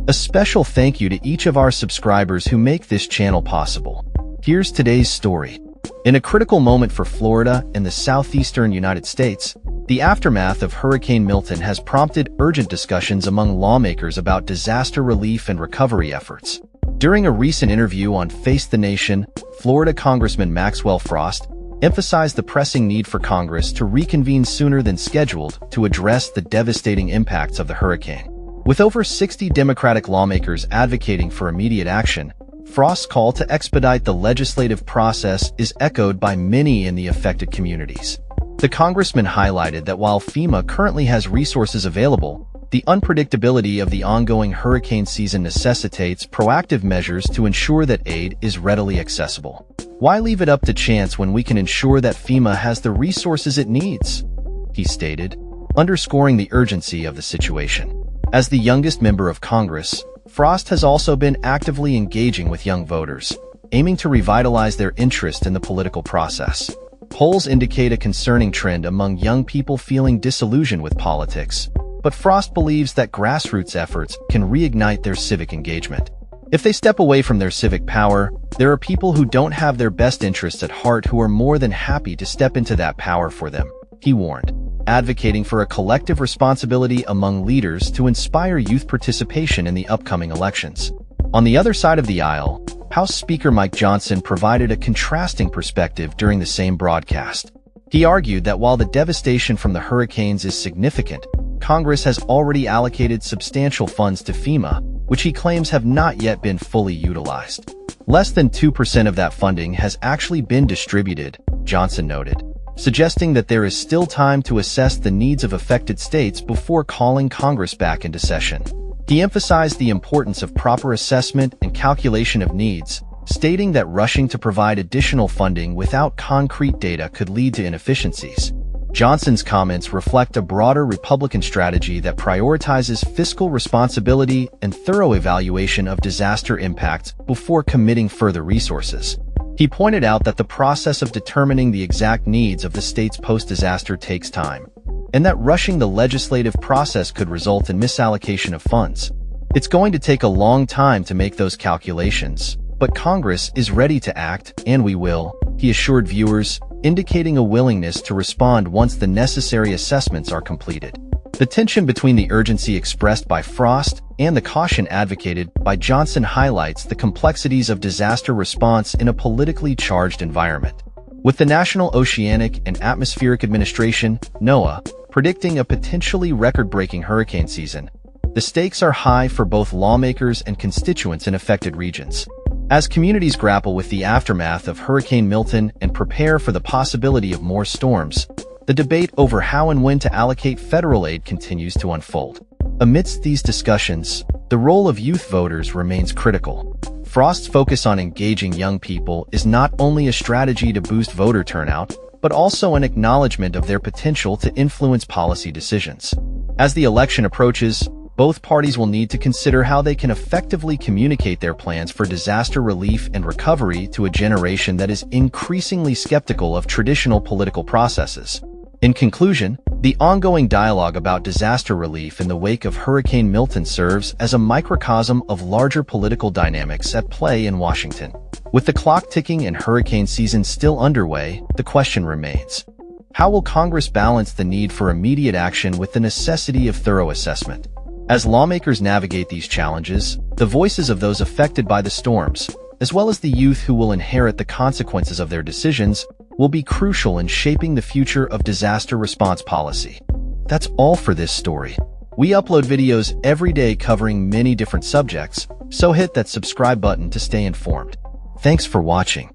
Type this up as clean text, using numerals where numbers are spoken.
A special thank you to each of our subscribers who make this channel possible. Here's today's story. In a critical moment for Florida and the southeastern United States, the aftermath of Hurricane Milton has prompted urgent discussions among lawmakers about disaster relief and recovery efforts. During a recent interview on Face the Nation, Florida Congressman Maxwell Frost emphasized the pressing need for Congress to reconvene sooner than scheduled to address the devastating impacts of the hurricane. With over 60 Democratic lawmakers advocating for immediate action, Frost's call to expedite the legislative process is echoed by many in the affected communities. The congressman highlighted that while FEMA currently has resources available, the unpredictability of the ongoing hurricane season necessitates proactive measures to ensure that aid is readily accessible. Why leave it up to chance when we can ensure that FEMA has the resources it needs? He stated, underscoring the urgency of the situation. As the youngest member of Congress, Frost has also been actively engaging with young voters, aiming to revitalize their interest in the political process. Polls indicate a concerning trend among young people feeling disillusioned with politics, but Frost believes that grassroots efforts can reignite their civic engagement. If they step away from their civic power, there are people who don't have their best interests at heart who are more than happy to step into that power for them, he warned, advocating for a collective responsibility among leaders to inspire youth participation in the upcoming elections. On the other side of the aisle, House Speaker Mike Johnson provided a contrasting perspective during the same broadcast. He argued that while the devastation from the hurricanes is significant, Congress has already allocated substantial funds to FEMA, which he claims have not yet been fully utilized. Less than 2% of that funding has actually been distributed, Johnson noted, suggesting that there is still time to assess the needs of affected states before calling Congress back into session. He emphasized the importance of proper assessment and calculation of needs, stating that rushing to provide additional funding without concrete data could lead to inefficiencies. Johnson's comments reflect a broader Republican strategy that prioritizes fiscal responsibility and thorough evaluation of disaster impacts before committing further resources. He pointed out that the process of determining the exact needs of the states post-disaster takes time, and that rushing the legislative process could result in misallocation of funds. It's going to take a long time to make those calculations, but Congress is ready to act, and we will, he assured viewers, indicating a willingness to respond once the necessary assessments are completed. The tension between the urgency expressed by Frost and the caution advocated by Johnson highlights the complexities of disaster response in a politically charged environment. With the National Oceanic and Atmospheric Administration, NOAA, predicting a potentially record-breaking hurricane season, the stakes are high for both lawmakers and constituents in affected regions. As communities grapple with the aftermath of Hurricane Milton and prepare for the possibility of more storms, the debate over how and when to allocate federal aid continues to unfold. Amidst these discussions, the role of youth voters remains critical. Frost's focus on engaging young people is not only a strategy to boost voter turnout, but also an acknowledgement of their potential to influence policy decisions. As the election approaches, both parties will need to consider how they can effectively communicate their plans for disaster relief and recovery to a generation that is increasingly skeptical of traditional political processes. In conclusion, the ongoing dialogue about disaster relief in the wake of Hurricane Milton serves as a microcosm of larger political dynamics at play in Washington. With the clock ticking and hurricane season still underway, the question remains: how will Congress balance the need for immediate action with the necessity of thorough assessment? As lawmakers navigate these challenges, the voices of those affected by the storms, as well as the youth who will inherit the consequences of their decisions, will be crucial in shaping the future of disaster response policy. That's all for this story. We upload videos every day covering many different subjects, so hit that subscribe button to stay informed. Thanks for watching.